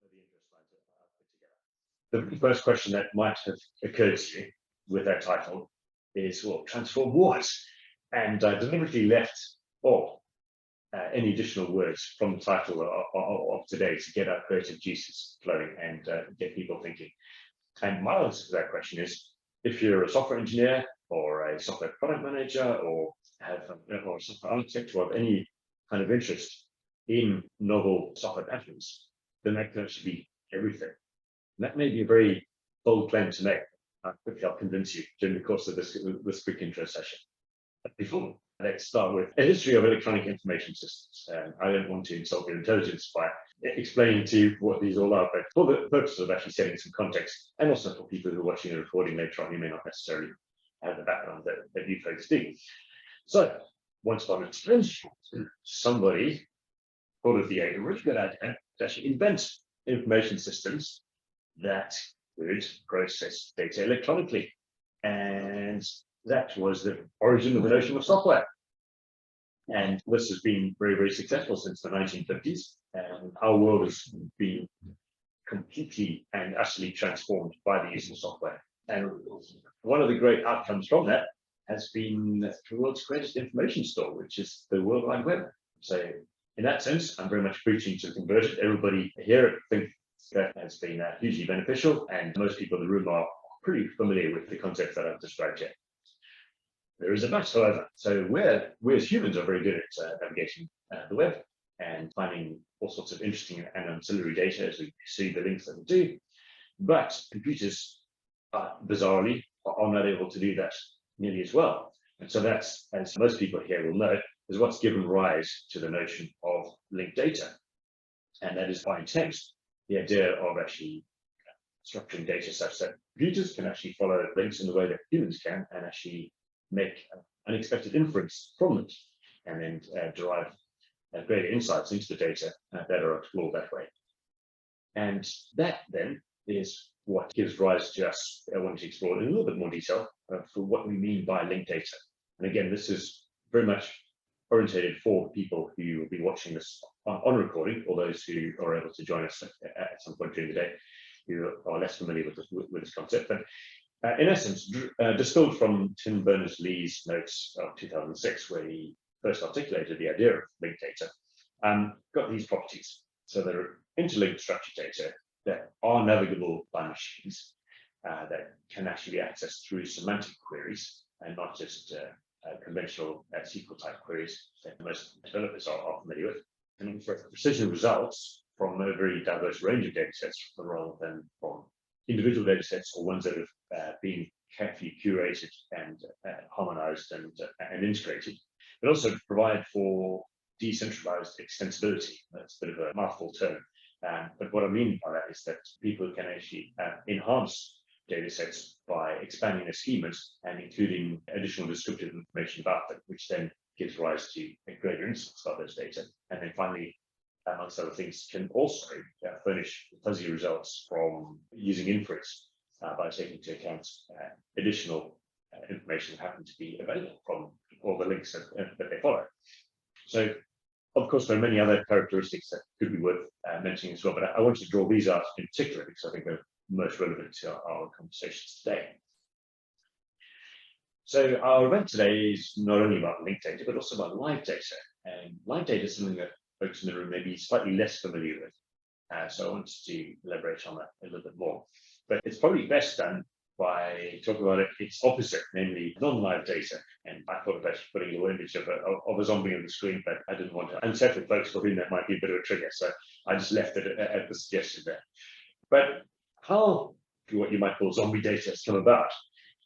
the interest lines that I've put together. The first question that might have occurred to you with that title is, well, transform what? And I deliberately left off any additional words from the title of today to get our creative juices flowing and get people thinking. And my answer to that question is, if you're a software engineer or a software product manager or or a software architect or have any kind of interest in novel software patterns, then that can actually be everything. And that may be a very bold claim to make. Quickly I'll convince you during the course of this quick intro session. But before, let's start with a history of electronic information systems. I don't want to insult your intelligence by explaining to you what these all are, but for the purpose of actually setting some context, and also for people who are watching the recording later on, you may not necessarily have the background that you folks do. So, once upon a time, somebody thought it would be a really good idea to actually invent information systems that would process data electronically. And that was the origin of the notion of software. And this has been very, very successful since the 1950s. And our world has been completely and utterly transformed by the use of software. And one of the great outcomes from that has been the world's greatest information store, which is the World Wide Web. So in that sense, I'm very much preaching to convert it. Everybody here thinks that has been hugely beneficial, and most people in the room are pretty familiar with the concepts that I've described here. There is a but, however. So we as humans are very good at navigating the web and finding all sorts of interesting and ancillary data as we see the links that we do. But computers, bizarrely, are not able to do that nearly as well. And so that's, as most people here will know, is what's given rise to the notion of linked data. And that is by intent, the idea of actually structuring data such that computers can actually follow links in the way that humans can and actually make unexpected inference from it, and then derive greater insights into the data that are explored that way. And that then is what gives rise to us wanting to explore in a little bit more detail for what we mean by linked data. And again, this is very much orientated for people who will be watching this on recording, or those who are able to join us at some point during the day who are less familiar with this concept. But in essence, distilled from Tim Berners-Lee's notes of 2006, where he first articulated the idea of linked data, got these properties. So there are interlinked structured data that are navigable by machines, that can actually be accessed through semantic queries and not just conventional SQL type queries that most developers are familiar with, and for precision results from a very diverse range of data sets rather than from individual data sets or ones that have been carefully curated and harmonized and integrated, but also to provide for decentralized extensibility. That's a bit of a mouthful term. But what I mean by that is that people can actually enhance data sets by expanding their schemas and including additional descriptive information about them, which then gives rise to a greater insights about those data. And then finally, amongst other things, can also furnish fuzzy results from using inference by taking into account additional information that happen to be available from all the links that they follow. So, of course, there are many other characteristics that could be worth mentioning as well, but I wanted to draw these out in particular because I think they're most relevant to our conversations today. So our event today is not only about linked data, but also about live data. And live data is something that folks in the room may be slightly less familiar with. So I wanted to elaborate on that a little bit more. But it's probably best done by talking about its opposite, namely non-live data. And I thought about putting a little image of a zombie on the screen, but I didn't want to unsettle folks for whom that might be a bit of a trigger. So I just left it at the suggestion there. But how what you might call zombie data has come about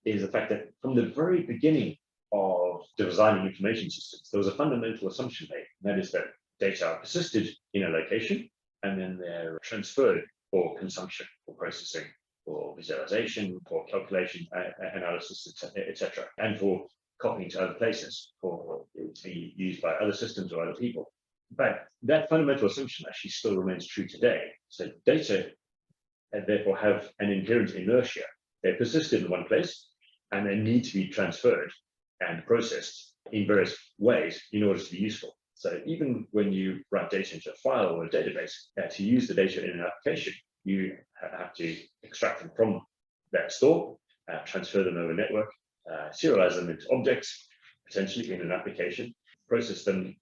is the fact that from the very beginning of designing information systems, there was a fundamental assumption made, and that is that data are persisted in a location and then they're transferred for consumption, for processing, for visualization, for calculation, analysis, etc., and for copying to other places, for it to be used by other systems or other people. But that fundamental assumption actually still remains true today. So data and therefore have an inherent inertia. They're persisted in one place and they need to be transferred and processed in various ways in order to be useful. So even when you write data into a file or a database, to use the data in an application, you have to extract them from that store, transfer them over network, serialize them into objects, potentially in an application, process them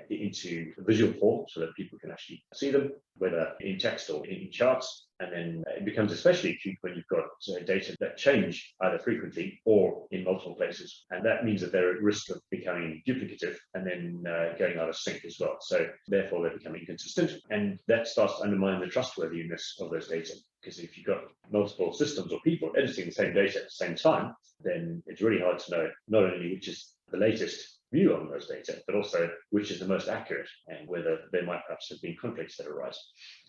into visual form so that people can actually see them, whether in text or in charts. And then it becomes especially acute when you've got data that change either frequently or in multiple places. And that means that they're at risk of becoming duplicative and then going out of sync as well. So therefore, they become inconsistent. And that starts to undermine the trustworthiness of those data. Because if you've got multiple systems or people editing the same data at the same time, then it's really hard to know not only which is the latest view on those data, but also which is the most accurate and whether there might perhaps have been conflicts that arise.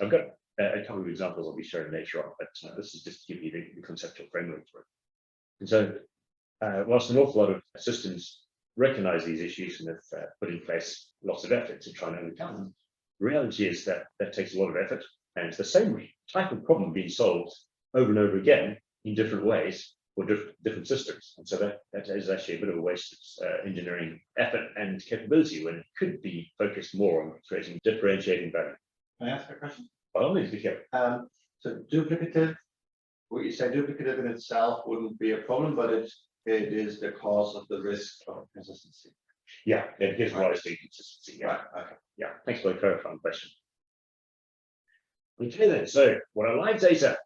I've got a couple of examples I'll be sharing later on, but this is just to give you the conceptual framework for it. And so, whilst an awful lot of systems recognize these issues and have put in place lots of effort to try and overcome them, the reality is that that takes a lot of effort, and it's the same type of problem being solved over and over again in different ways for different systems. And so that is actually a bit of a waste of engineering effort and capability when it could be focused more on creating differentiating value. Can I ask a question? By all means, So duplicative, what you say duplicative in itself wouldn't be a problem, but it is the cause of the risk of consistency. Yeah, it gives rise to consistency. Yeah. Right. Okay. Yeah, thanks for the clarifying question. Okay then, so what are live data?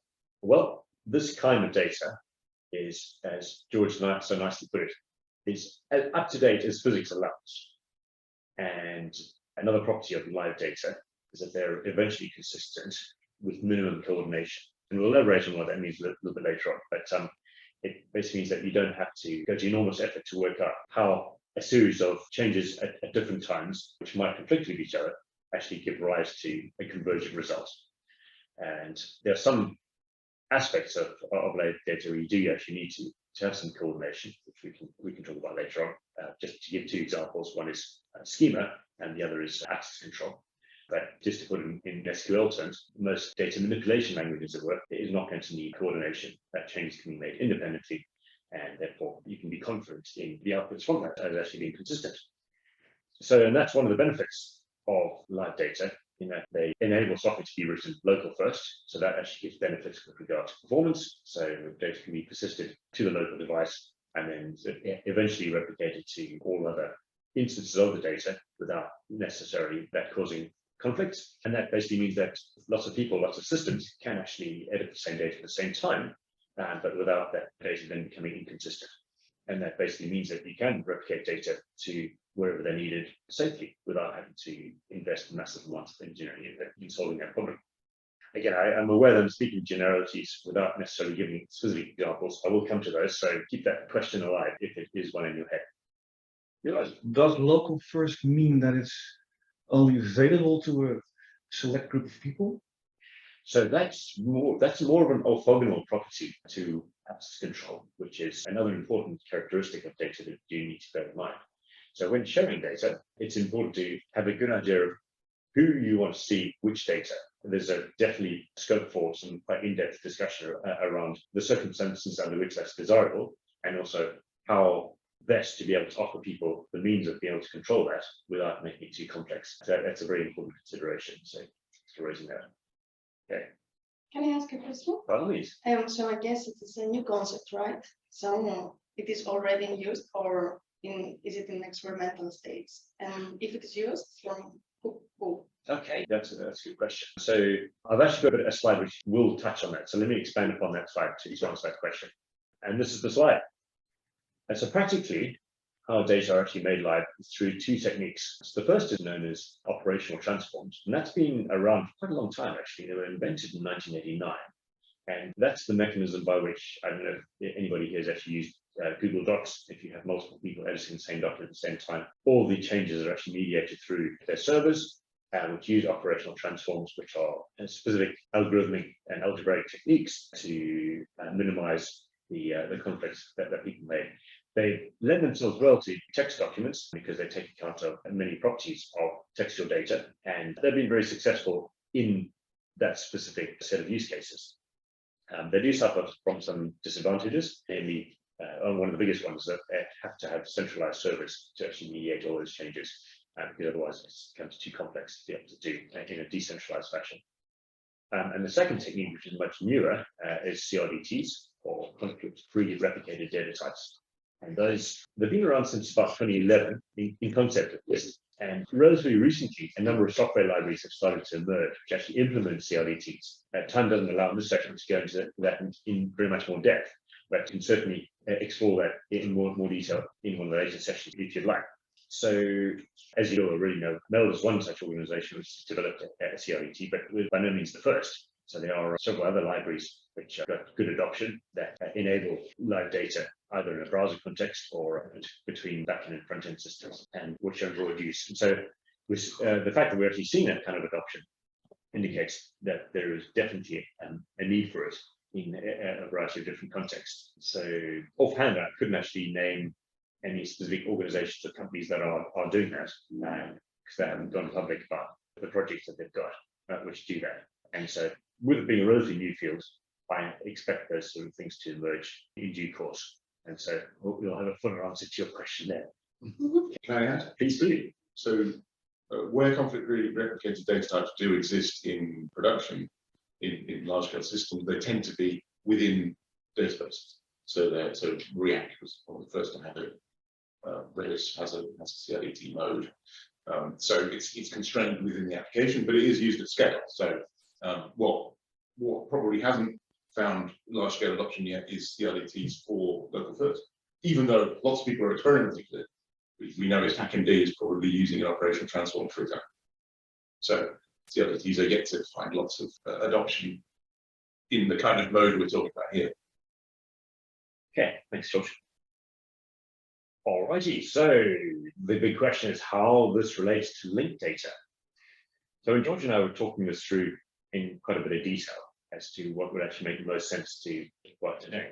Well, this kind of data is, as George so nicely put it, is as up to date as physics allows. And another property of live data is that they're eventually consistent with minimum coordination. And we'll elaborate on what that means a little bit later on. But it basically means that you don't have to go to enormous effort to work out how a series of changes at different times, which might conflict with each other, actually give rise to a convergent result. And there are some aspects of live data where you do actually need to have some coordination, which we can talk about later on. Just to give two examples, one is schema and the other is access control. But just to put it in SQL terms, most data manipulation languages at work is not going to need coordination. That change can be made independently, and therefore you can be confident in the outputs from that as actually being consistent. So, and that's one of the benefits of live data, in that they enable software to be written local first. So that actually gives benefits with regard to performance. So data can be persisted to the local device and then eventually replicated to all other instances of the data without necessarily that causing conflicts. And that basically means that lots of people, lots of systems can actually edit the same data at the same time, but without that data then becoming inconsistent. And that basically means that you can replicate data to wherever they're needed safely without having to invest massive amounts of engineering in solving that problem. Again, I'm aware that I'm speaking generalities without necessarily giving specific examples. I will come to those, so keep that question alive if it is one in your head. Does local first mean that it's only available to a select group of people? So that's more of an orthogonal property to access control, which is another important characteristic of data that you need to bear in mind. So when sharing data, it's important to have a good idea of who you want to see which data. There's definitely scope for some quite in-depth discussion around the circumstances under which that's desirable, and also how best to be able to offer people the means of being able to control that without making it too complex. So that's a very important consideration. So thanks for raising that. Okay. Can I ask a question? By all means. So I guess it is a new concept, right? So it is already in use, or is it in experimental stages? And if it is used, from who? Okay, that's a good question. So I've actually got a slide which will touch on that. So let me expand upon that slide to answer that question. And this is the slide. And so practically, how data are actually made live is through two techniques. So the first is known as operational transforms, and that's been around for quite a long time, actually. They were invented in 1989. And that's the mechanism by which, I don't know if anybody here has actually used Google Docs. If you have multiple people editing the same document at the same time, all the changes are actually mediated through their servers, which use operational transforms, which are specific algorithmic and algebraic techniques to minimize the conflicts that people make. They lend themselves well to text documents because they take account of many properties of textual data, and they've been very successful in that specific set of use cases. They do suffer from some disadvantages, namely, one of the biggest ones that they have to have centralized servers to actually mediate all those changes. because otherwise it becomes too complex to be able to do in a decentralized fashion. And the second technique, which is much newer, is CRDTs, or conflict-free replicated data types. And those, they've been around since about 2011 in concept at least. And relatively recently, a number of software libraries have started to emerge which actually implement CRDTs. Time doesn't allow in this section to go into that in very much more depth, but can certainly explore that in more detail in one of the later sessions if you'd like. So, as you already know, MELD is one such organization which developed a CRDT, but by no means the first. So there are several other libraries which have got good adoption that enable live data either in a browser context or between backend and front-end systems, and which are broad use. And so with the fact that we're actually seeing that kind of adoption indicates that there is definitely a need for it in a variety of different contexts. So offhand, I couldn't actually name any specific organizations or companies that are doing that, because they haven't gone public about the projects that they've got which do that. And so with it being a relatively new field, I expect those sort of things to emerge in due course. And so we'll have a fuller answer to your question there. Can I add? Please do. So where conflict-free replicated data types do exist in production, in large-scale systems, they tend to be within databases. So React was one of the first to have it. Redis has a CRDT mode. So it's constrained within the application, but it is used at scale. So what probably hasn't found large-scale adoption yet is CRDTs for local first, even though lots of people are experimenting with it. We know HackMD is probably using an operational transform, for example. So CRDTs are yet to find lots of adoption in the kind of mode we're talking about here. Okay, thanks, George. Alrighty, so the big question is how this relates to linked data. So when George and I were talking this through in quite a bit of detail as to what would actually make the most sense to what to do,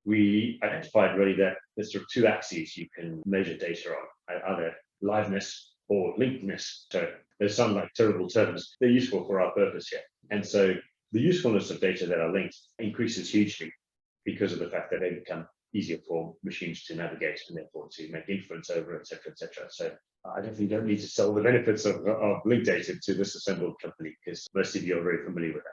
we identified really that there's sort of two axes you can measure data on, either liveness or linkedness. So they sound like terrible terms. They're useful for our purpose here. And so the usefulness of data that are linked increases hugely because of the fact that they become easier for machines to navigate and therefore to make inference over, et cetera, et cetera. So I definitely don't need to sell the benefits of linked data to this assembled company, because most of you are very familiar with that.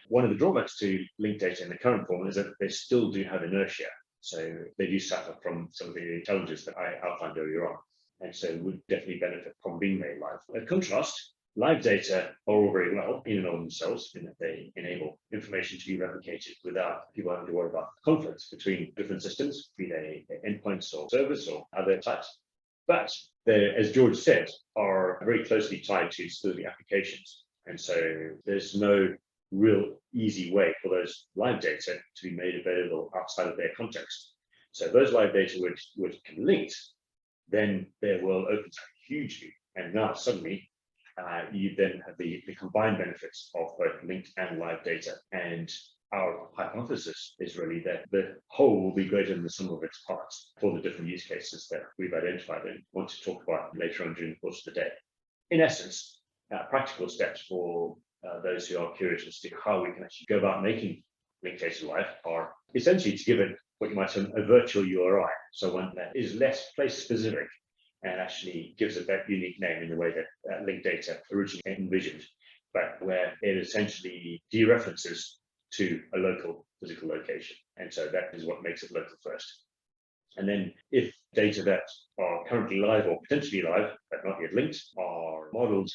One of the drawbacks to linked data in the current form is that they still do have inertia. So they do suffer from some of the challenges that I outlined earlier on. And so would definitely benefit from being made live. In contrast, live data are all very well in and of themselves, in that they enable information to be replicated without people having to worry about conflicts between different systems, be they endpoints or servers or other types. But they, as George said, are very closely tied to specific applications. And so there's no real easy way for those live data to be made available outside of their context. So those live data which can be linked, then their world opens up hugely. And now suddenly you then have the combined benefits of both linked and live data. And our hypothesis is really that the whole will be greater than the sum of its parts for the different use cases that we've identified and want to talk about later on during the course of the day. In essence, practical steps for those who are curious as to how we can actually go about making linked data live are essentially to give it what you might term a virtual URI. So one that is less place specific and actually gives it that unique name in the way that linked data originally envisioned, but where it essentially dereferences to a local physical location. And so that is what makes it local first. And then if data that are currently live or potentially live, but not yet linked, are modeled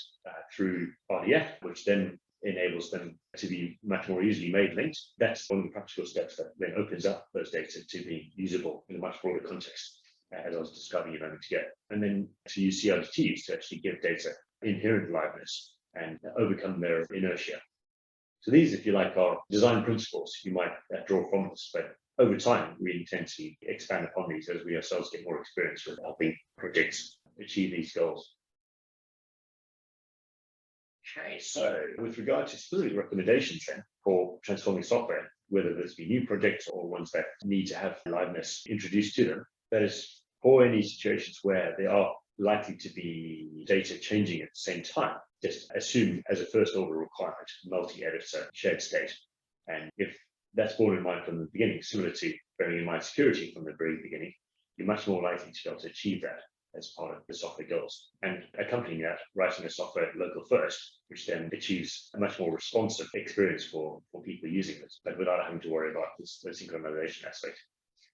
through RDF, which then enables them to be much more easily made linked, that's one of the practical steps that then opens up those data to be usable in a much broader context, as I was describing a moment ago. And then to use CRDTs to actually give data inherent liveness and overcome their inertia. So these, if you like, are design principles you might draw from this, but over time, we intend to expand upon these as we ourselves get more experience with helping projects achieve these goals. Okay, so with regard to specific recommendations then for transforming software, whether this be new projects or ones that need to have liveness introduced to them, that is for any situations where they are likely to be data changing at the same time, just assume as a first order requirement, multi-editor shared state. And if that's borne in mind from the beginning, similar to bearing in mind security from the very beginning, you're much more likely to be able to achieve that. as part of the software goals. And accompanying that, writing a software local first, which then achieves a much more responsive experience for people using it, but without having to worry about this the synchronization aspect,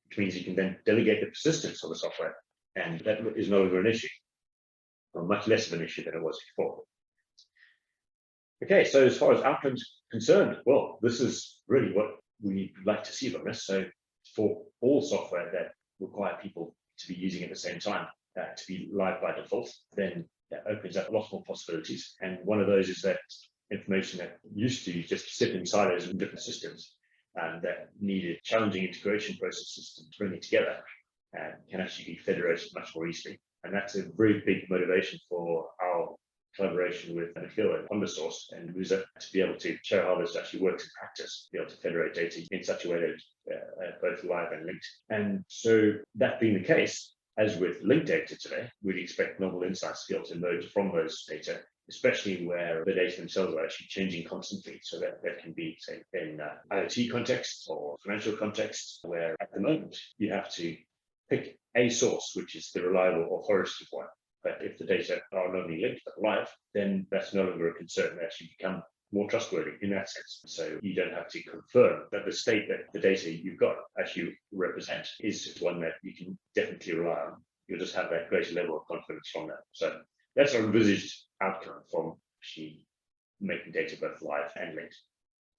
which means you can then delegate the persistence of the software, and that is no longer an issue, or much less of an issue than it was before. Okay, so as far as outcomes concerned, well, this is really what we'd like to see from this. So for all software that require people to be using at the same time, to be live by default, then that opens up a lot more possibilities. And one of those is that information that used to just sit in silos in different systems and that needed challenging integration processes to bring it together can actually be federated much more easily. And that's a very big motivation for our collaboration with Nikhil and Undersource and Musa to be able to show how this actually works in practice, be able to federate data in such a way that both live and linked. And so that being the case, as with linked data today, we'd expect novel insights to be able to emerge from those data, especially where the data themselves are actually changing constantly. So that can be, say, in IoT context or financial context, where at the moment you have to pick a source, which is the reliable authoritative one. But if the data are not only linked but live, then that's no longer a concern. They actually become more trustworthy in that sense. So you don't have to confirm that the state that the data you've got actually represent is one that you can definitely rely on. You'll just have that greater level of confidence from that. So that's our envisaged outcome from actually making data both live and linked.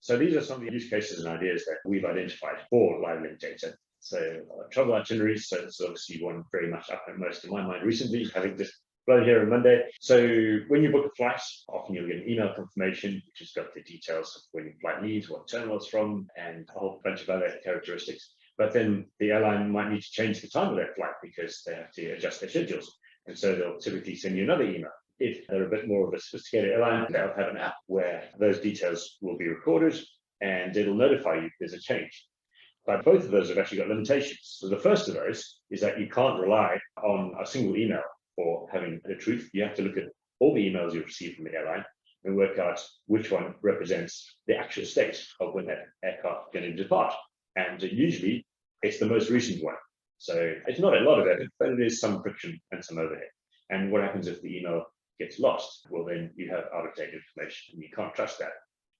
So these are some of the use cases and ideas that we've identified for live linked data. So travel itineraries, so it's obviously one very much uppermost in my mind recently, having just flown here on Monday. So when you book a flight, often you'll get an email confirmation, which has got the details of when your flight leaves, what terminal it's from, and a whole bunch of other characteristics. But then the airline might need to change the time of their flight because they have to adjust their schedules. And so they'll typically send you another email. If they're a bit more of a sophisticated airline, they'll have an app where those details will be recorded and it'll notify you if there's a change. But both of those have actually got limitations. So the first of those is that you can't rely on a single email for having the truth. You have to look at all the emails you've received from the airline and work out which one represents the actual state of when that aircraft is going to depart. And usually it's the most recent one. So it's not a lot of effort, but it is some friction and some overhead. And what happens if the email gets lost? Well, then you have out-of-date information and you can't trust that.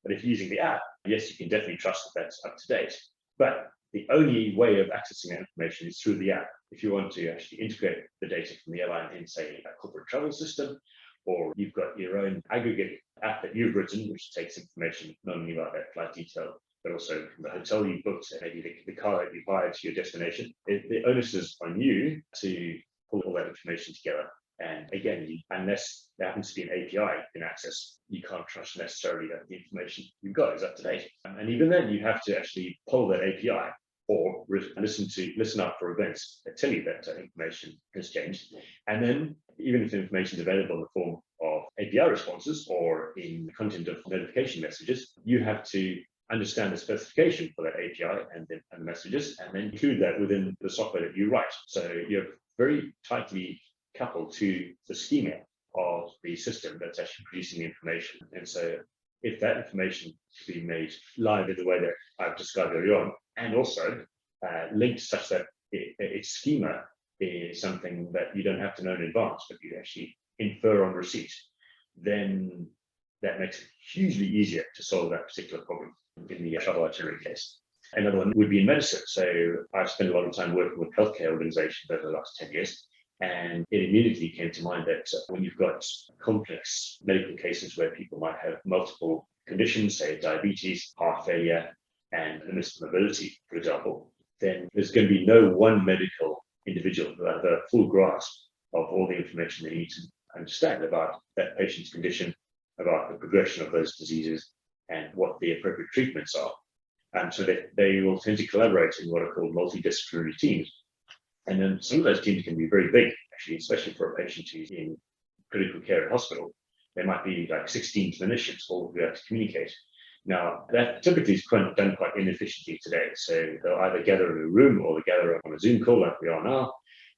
But if you're using the app, yes, you can definitely trust that that's up to date. But the only way of accessing that information is through the app. If you want to actually integrate the data from the airline in, say, a corporate travel system, or you've got your own aggregate app that you've written, which takes information not only about that flight detail, but also from the hotel you booked, maybe the car that you hired to your destination, the onus is on you to pull all that information together. And again, unless there happens to be an API you can access, you can't trust necessarily that the information you've got is up to date. And even then, you have to actually pull that API or listen out for events that tell you that information has changed. And then, even if the information is available in the form of API responses or in the content of notification messages, you have to understand the specification for that API and the messages, and then include that within the software that you write. So you're very tightly coupled to the schema of the system that's actually producing the information. And so if that information can be made live in the way that I've described earlier on, and also linked such that its schema is something that you don't have to know in advance, but you actually infer on receipt, then that makes it hugely easier to solve that particular problem in the travel itinerary case. Another one would be in medicine. So I've spent a lot of time working with healthcare organizations over the last 10 years. And it immediately came to mind that when you've got complex medical cases where people might have multiple conditions, say diabetes, heart failure, and limited mobility, for example, then there's going to be no one medical individual who has a full grasp of all the information they need to understand about that patient's condition, about the progression of those diseases, and what the appropriate treatments are. And so they will tend to collaborate in what are called multidisciplinary teams. And then some of those teams can be very big, actually, especially for a patient who's in critical care at hospital. There might be like 16 clinicians all who have to communicate. Now, that typically is done quite inefficiently today. So they'll either gather in a room or they gather on a Zoom call like we are now,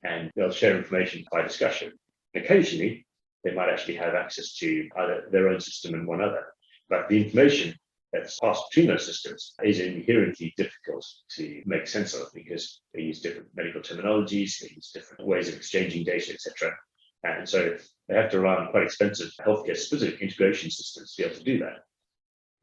and they'll share information by discussion. Occasionally, they might actually have access to either their own system and one other. But the information that's passed between those systems is inherently difficult to make sense of because they use different medical terminologies, they use different ways of exchanging data, etc. And so they have to rely on quite expensive healthcare specific integration systems to be able to do that.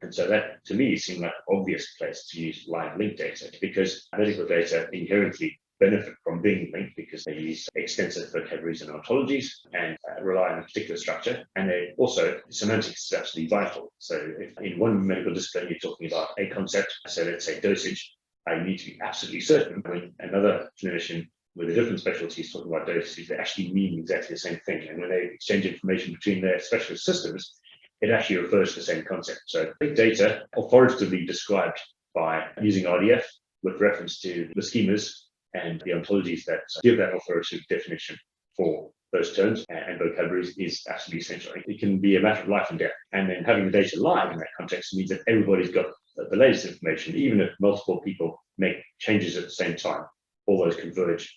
And so that, to me, seemed like an obvious place to use live link data because medical data inherently benefit from being linked because they use extensive vocabularies and ontologies and rely on a particular structure. And they also, semantics is absolutely vital. So if in one medical discipline, you're talking about a concept, so let's say dosage, you need to be absolutely certain when another clinician with a different specialty is talking about dosage, they actually mean exactly the same thing. And when they exchange information between their specialist systems, it actually refers to the same concept. So big data, authoritatively described by using RDF with reference to the schemas and the ontologies that give that authoritative definition for those terms and vocabularies is absolutely essential. It can be a matter of life and death. And then having the data live in that context means that everybody's got the latest information, even if multiple people make changes at the same time, all those converge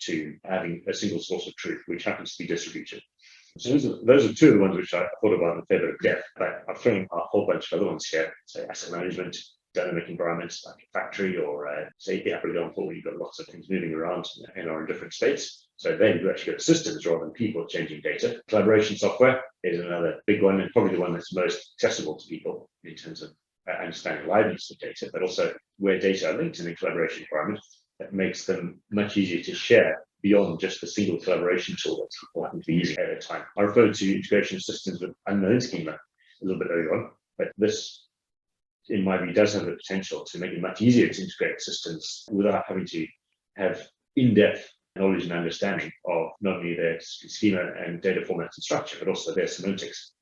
to having a single source of truth, which happens to be distributed. So those are two of the ones which I thought about in a fair bit of depth, but I've thrown a whole bunch of other ones here, so asset management, dynamic environments like a factory or safety, for example, where you've got lots of things moving around and are in different states. So then you actually got systems rather than people changing data. Collaboration software is another big one and probably the one that's most accessible to people in terms of understanding liveness of data, but also where data are linked in a collaboration environment, that makes them much easier to share beyond just the single collaboration tool that's important to be using at a time. I referred to integration systems with unknown schema a little bit earlier on, but this, in my view, does have the potential to make it much easier to integrate systems without having to have in-depth knowledge and understanding of not only their schema and data formats and structure, but also their semantics.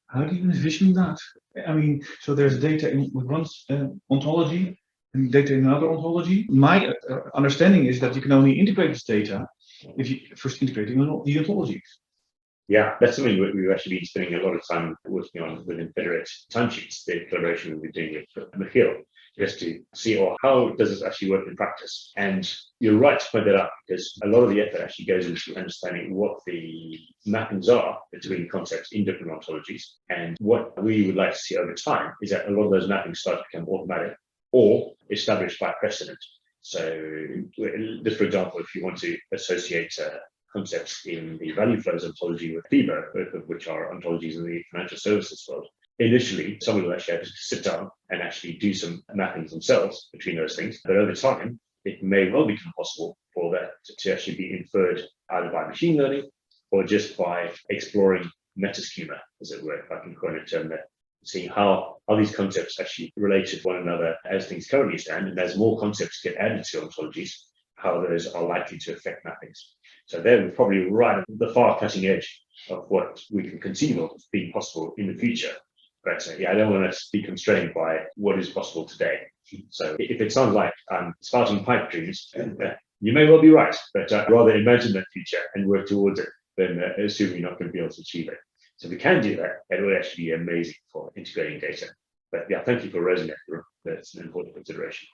How do you envision that? I mean, so there's data in with one ontology and data in another ontology. My understanding is that you can only integrate this data if you first integrating the ontologies. Yeah, that's something we've actually been spending a lot of time working on within Federate timesheets, the collaboration we've been doing with Michiel, just to see how does this actually work in practice. And you're right to point that out because a lot of the effort actually goes into understanding what the mappings are between concepts in different ontologies. And what we would like to see over time is that a lot of those mappings start to become automatic or established by precedent. So just for example, if you want to associate concepts in the value flows ontology with FIBA, both of which are ontologies in the financial services world, initially, someone will actually have to sit down and actually do some mappings themselves between those things. But over time, it may well become possible for that to actually be inferred either by machine learning or just by exploring metaschema, as it were, if I can coin a term there, seeing how these concepts actually relate to one another as things currently stand. And as more concepts get added to ontologies, how those are likely to affect mappings. So they're probably right at the far cutting edge of what we can conceive of being possible in the future. But yeah, I don't want to be constrained by what is possible today. So if it sounds like spouting pipe dreams, you may well be right, but rather imagine that future and work towards it than assume you're not going to be able to achieve it. So if we can do that, it would actually be amazing for integrating data. But yeah, thank you for raising that. That's an important consideration.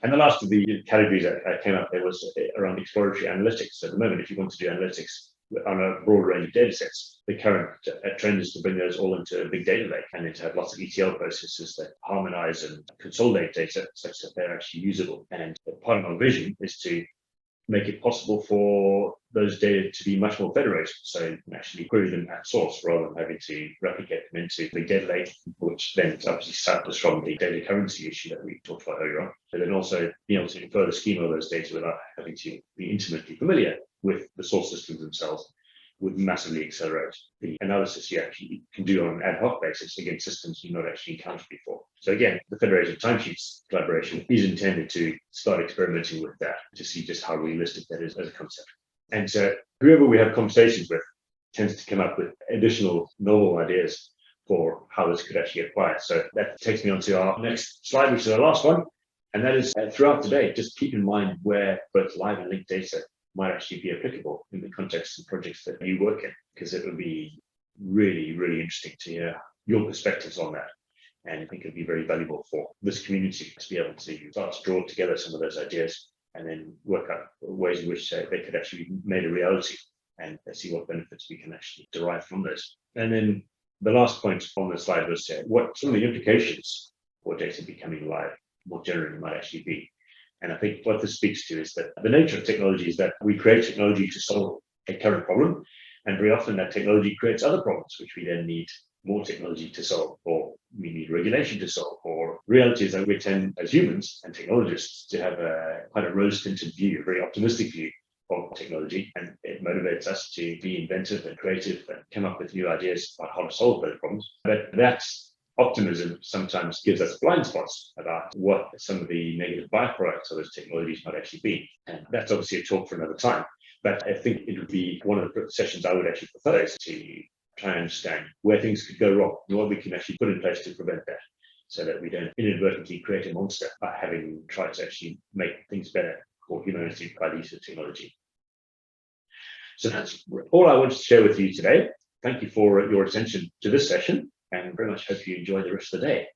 And the last of the categories that came up there was around exploratory analytics. So at the moment, if you want to do analytics on a broad range of data sets, the current trend is to bring those all into a big data lake and then to have lots of ETL processes that harmonize and consolidate data such that they're actually usable. And part of our vision is to make it possible for those data to be much more federated. So you can actually query them at source rather than having to replicate them into the data lake, which then obviously suffers from the data currency issue that we talked about earlier on. But then also being able to infer the schema of those data without having to be intimately familiar with the source systems themselves would massively accelerate the analysis you actually can do on an ad hoc basis against systems you've not actually encountered before. So again, the federated timesheets collaboration is intended to start experimenting with that to see just how realistic that is as a concept. And so whoever we have conversations with tends to come up with additional novel ideas for how this could actually apply. So that takes me on to our next slide, which is our last one. And that is throughout the day, just keep in mind where both live and linked data might actually be applicable in the context of projects that you work in, because it would be really, really interesting to hear your perspectives on that. And I think it'd be very valuable for this community to be able to start to draw together some of those ideas and then work out ways in which they could actually be made a reality and see what benefits we can actually derive from those. And then the last point on the slide was what some of the implications for data becoming live more generally might actually be. And I think what this speaks to is that the nature of technology is that we create technology to solve a current problem, and very often that technology creates other problems, which we then need more technology to solve, or we need regulation to solve, or reality is that we tend as humans and technologists to have quite a rose-tinted view, a very optimistic view of technology, and it motivates us to be inventive and creative and come up with new ideas about how to solve those problems. But that's optimism sometimes gives us blind spots about what some of the negative byproducts of those technologies might actually be. And that's obviously a talk for another time. But I think it would be one of the sessions I would actually propose to try and understand where things could go wrong and what we can actually put in place to prevent that, so that we don't inadvertently create a monster by having tried to actually make things better for humanity by the use of technology. So that's all I wanted to share with you today. Thank you for your attention to this session, and very much hope you enjoy the rest of the day.